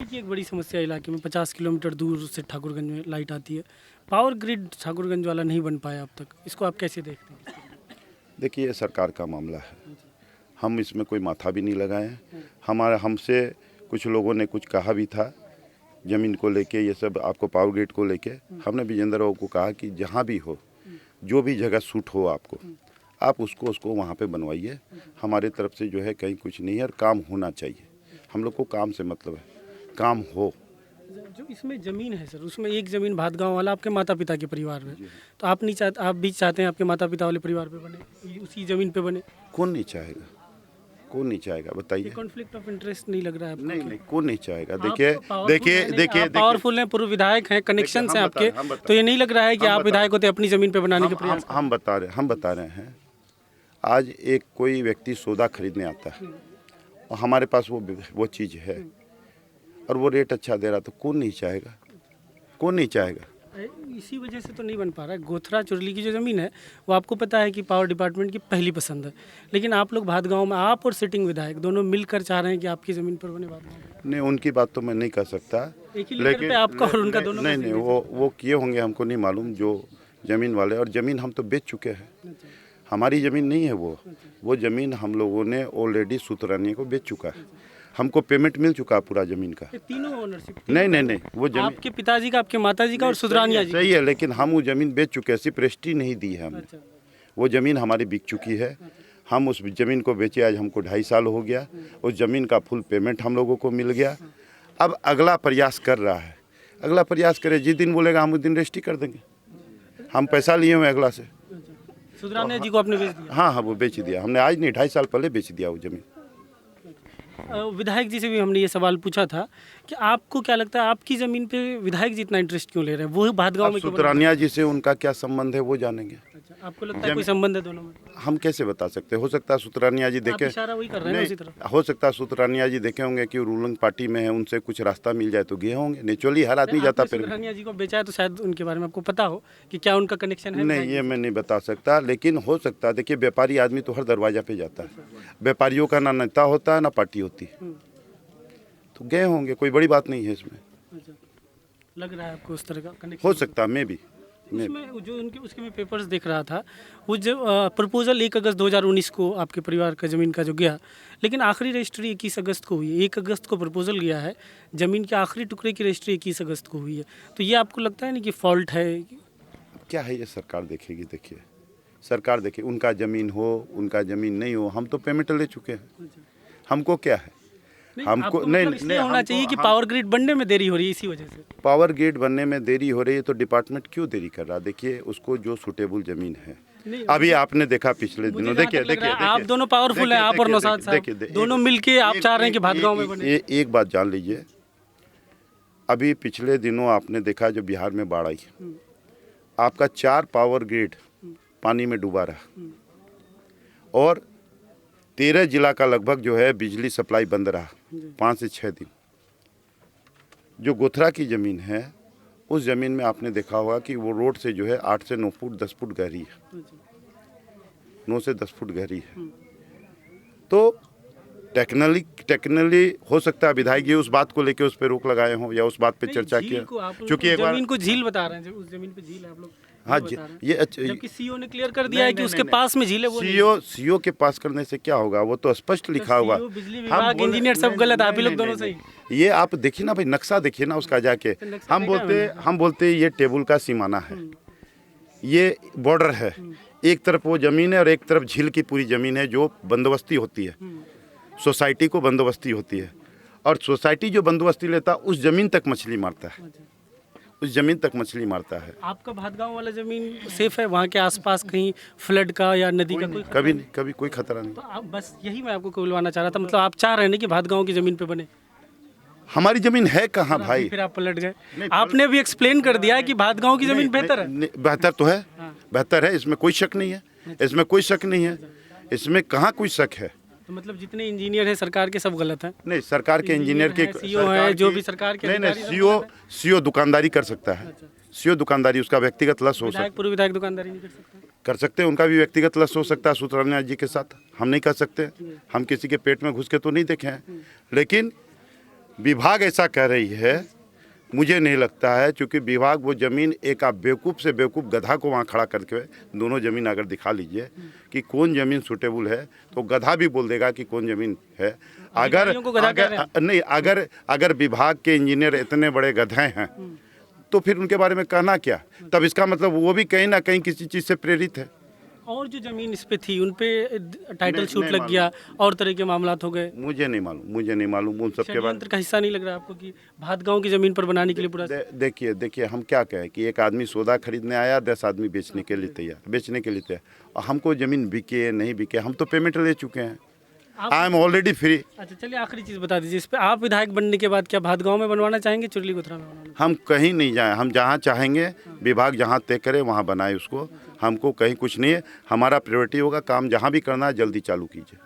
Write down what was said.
की एक बड़ी समस्या इलाके में 50 किलोमीटर दूर से ठाकुरगंज में लाइट आती है। पावर ग्रिड ठाकुरगंज वाला नहीं बन पाया अब तक, इसको आप कैसे देखते हैं? देखिए, ये सरकार का मामला है, हम इसमें कोई माथा भी नहीं लगाए हैं। हमसे कुछ लोगों ने कुछ कहा भी था ज़मीन को लेके, ये सब आपको पावर ग्रिड को लेके। हमने विजेंद्र बाबू को कहा कि जहाँ भी हो, जो भी जगह सूट हो आपको, आप उसको वहाँ पे बनवाइए। हमारे तरफ से जो है कहीं कुछ नहीं है, और काम होना चाहिए। हम लोग को काम से मतलब है, काम हो। जो इसमें ज़मीन है सर, उसमें एक ज़मीन भातगांव वाला आपके माता पिता के परिवार में, तो आप नहीं चाहते, आप भी चाहते हैं आपके माता पिता वाले परिवार पे बने, उसी ज़मीन पे बने? कौन नहीं चाहेगा, कौन नहीं चाहेगा बताइए? कॉन्फ्लिक्ट ऑफ इंटरेस्ट नहीं लग रहा है आपको? नहीं, कौन नहीं चाहेगा। देखिए पावरफुल हैं, पूर्व विधायक हैं, कनेक्शन हैं आपके, तो ये नहीं लग रहा है कि आप विधायक होते अपनी ज़मीन पे बनाने के प्रयास? हम बता रहे हैं, आज एक कोई व्यक्ति सौदा खरीदने आता है और हमारे पास वो चीज़ है और वो रेट अच्छा दे रहा, तो कौन नहीं चाहेगा, कौन नहीं चाहेगा? इसी वजह से तो नहीं बन पा रहा है। गोथरा चुरली की जो ज़मीन है वो आपको पता है कि पावर डिपार्टमेंट की पहली पसंद है, लेकिन आप लोग भातगांव में, आप और सिटिंग विधायक दोनों मिलकर चाह रहे हैं कि आपकी ज़मीन पर बने भातगांव। नहीं, उनकी बात तो मैं नहीं कर सकता, लेकिन आपका और उनका दोनों नहीं, वो किए होंगे, हमको नहीं मालूम, जो ज़मीन वाले। और ज़मीन हम तो बेच चुके हैं, हमारी ज़मीन नहीं है वो ज़मीन हम लोगों ने ऑलरेडी सुतरानिया को बेच चुका है। हमको पेमेंट मिल चुका है पूरा ज़मीन का। तीनों ओनरशिप? नहीं, वो ज़मीन आपके पिताजी का, आपके माताजी का और सुतरानिया जी? सही है, लेकिन हम वो ज़मीन बेच चुके हैं, सिर्फ रजिस्ट्री नहीं दी है हमने। वो ज़मीन हमारी बिक चुकी है, हम उस ज़मीन को बेचे, आज हमको 2.5 साल हो गया। उस ज़मीन का फुल पेमेंट हम लोगों को मिल गया। अब अगला प्रयास कर रहा है, अगला प्रयास करे, जिस दिन बोलेगा हम उस दिन रजिस्ट्री कर देंगे। हम पैसा लिए हुए अगला से। सुतरानिया जी को आपने बेच दिया? हाँ, वो बेच दिया हमने, आज नहीं 2.5 साल पहले बेच दिया वो ज़मीन। विधायक जी से भी हमने ये सवाल पूछा था कि आपको क्या लगता है आपकी ज़मीन पे विधायक जी इतना इंटरेस्ट क्यों ले रहे हैं? वो भातगांव में सुतरानिया जी से उनका क्या संबंध है वो जानेंगे। अच्छा, आपको लगता है कोई संबंध है दोनों में? हम कैसे बता सकते हैं? हो सकता है सुतरानिया जी देखे, इशारा वही कर रहे हैं उसी तरफ। हो सकता है सुतरानिया जी देखे होंगे कि रूलिंग पार्टी में है, उनसे कुछ रास्ता मिल जाए तो गए होंगे। नेचुरली हर आदमी जाता। फिर सुतरानिया जी को बेचा है तो शायद उनके बारे में आपको पता हो कि क्या उनका कनेक्शन है? नहीं, ये मैं नहीं बता सकता, लेकिन हो सकता है। देखिए, व्यापारी आदमी तो हर दरवाजा पे जाता है, व्यापारियों का ना नेता होता है ना पार्टी होती है, तो गए होंगे, कोई बड़ी बात नहीं है इसमें। अच्छा, लग रहा है आपको उस तरह का कनेक्शन? हो सकता है, मैं भी उसमें जो उनके उसके मैं पेपर्स देख रहा था, वो जो प्रपोजल 1 अगस्त 2019 को आपके परिवार का ज़मीन का जो गया, लेकिन आखिरी रजिस्ट्री 21 अगस्त को हुई है। 1 अगस्त को प्रपोजल गया है, ज़मीन के आखिरी टुकड़े की रजिस्ट्री 21 अगस्त को हुई है। तो ये आपको लगता है नहीं कि फॉल्ट है? क्या है, ये सरकार देखेगी। देखिए, सरकार देखे, उनका ज़मीन हो, उनका ज़मीन नहीं हो, हम तो पेमेंट ले चुके हैं, हमको क्या है? हमको नहीं होना चाहिए कि पावर ग्रिड बनने में देरी हो रही है, इसी वजह से पावर ग्रिड बनने में देरी हो रही है, तो डिपार्टमेंट क्यों देरी कर रहा? देखिए, उसको जो सूटेबल ज़मीन है, अभी आपने देखा पिछले दिनों, देखिए आप दोनों पावरफुल हैं, आप और नौशाद साहब दोनों मिलके आप चाह रहे हैं कि भातगांव में बने। एक बात जान लीजिए, अभी पिछले दिनों आपने देखा जो बिहार में बाढ़ आई, आपका 4 पावर ग्रिड पानी में डूबा रहा और 13 जिला का लगभग जो है बिजली सप्लाई बंद रहा 5 से 6 दिन। जो गोथरा की ज़मीन है, उस ज़मीन में आपने देखा होगा कि वो रोड से जो है 8 से 9 फुट 10 फुट गहरी है, 9 से 10 फुट गहरी है। तो टेक्निकली हो सकता है विधायक जी उस बात को लेके उस पर रोक लगाए हों या उस बात पे चर्चा किया, क्योंकि एक बार ज़मीन को झील बता रहे हैं, उस ज़मीन पे झील है आप लोग। हाँ जी, ये अच्छा, जबकि सीओ ने क्लियर कर दिया है कि उसके पास में झील है। वो सीओ के पास करने से क्या होगा, वो तो स्पष्ट लिखा हुआ। बिजली विभाग, इंजीनियर सब गलत, आप ही लोग दोनों सही। ये आप देखिए ना भाई, नक्शा देखिए ना उसका जाके। हम बोलते ये टेबल का सीमाना है, ये बॉर्डर है, एक तरफ वो ज़मीन है और एक तरफ झील की पूरी ज़मीन है जो बंदोबस्ती होती है, सोसाइटी को बंदोबस्ती होती है, और सोसाइटी जो बंदोबस्ती लेता है उस ज़मीन तक मछली मारता है, उस ज़मीन तक मछली मारता है। आपका भातगांव वाला ज़मीन सेफ है? वहाँ के आसपास कहीं फ्लड का या नदी का कोई कभी नहीं, कभी कोई खतरा नहीं। तो आप बस यही मैं आपको बुलवाना चाह रहा था, मतलब आप चाह रहे हैं ना कि भातगांव की ज़मीन पे बने? हमारी ज़मीन है कहाँ भाई? फिर आप पलट गए। आपने भी एक्सप्लेन कर दिया है कि भातगांव की ज़मीन बेहतर है। बेहतर तो है, बेहतर है, इसमें कोई शक नहीं है, इसमें कोई शक नहीं है, इसमें कहाँ कोई शक है? तो मतलब जितने इंजीनियर हैं सरकार के सब गलत हैं? नहीं, सरकार के इंजीनियर के, सीओ है, जो भी सरकार के, नहीं, सीओ दुकानदारी कर सकता है, सीओ दुकानदारी, उसका व्यक्तिगत लस हो सकता है। पूर्व विधायक दुकानदारी नहीं कर सकता? कर सकते हैं, उनका भी व्यक्तिगत लस हो सकता है सुतरानिया जी के साथ, हम नहीं कर सकते। हम किसी के पेट में घुस के तो नहीं देखे हैं, लेकिन विभाग ऐसा कह रही है, मुझे नहीं लगता है, क्योंकि विभाग वो ज़मीन एक आप बेवकूफ़ से बेवकूफ़ गधा को वहाँ खड़ा करके दोनों ज़मीन अगर दिखा लीजिए कि कौन ज़मीन सूटेबल है, तो गधा भी बोल देगा कि कौन ज़मीन है। अगर विभाग के इंजीनियर इतने बड़े गधे हैं तो फिर उनके बारे में कहना क्या? तब इसका मतलब वो भी कहीं ना कहीं किसी चीज़ से प्रेरित है। और जो ज़मीन इस पे थी उन पे टाइटल शूट लग गया और तरह के मामलात हो गए। मुझे नहीं मालूम उन सब के बारे में। षड्यंत्र का हिस्सा नहीं लग रहा आपको कि भादगांव की ज़मीन पर बनाने के लिए पूरा देखिए हम क्या कहें कि एक आदमी सौदा खरीदने आया, 10 आदमी बेचने के लिए तैयार। और हमको ज़मीन बिके नहीं बिके, हम तो पेमेंट ले चुके हैं। I am already free. अच्छा चलिए, आखिरी चीज़ बता दीजिए, इस पे आप विधायक बनने के बाद क्या भादगांव में बनवाना चाहेंगे, चुरलीगुथरा में बनवाना? हम कहीं नहीं जाएं, हम जहाँ चाहेंगे विभाग जहाँ तय करे वहाँ बनाए उसको। हमको कहीं कुछ नहीं है, हमारा प्रायोरिटी होगा काम जहाँ भी करना है जल्दी चालू कीजिए।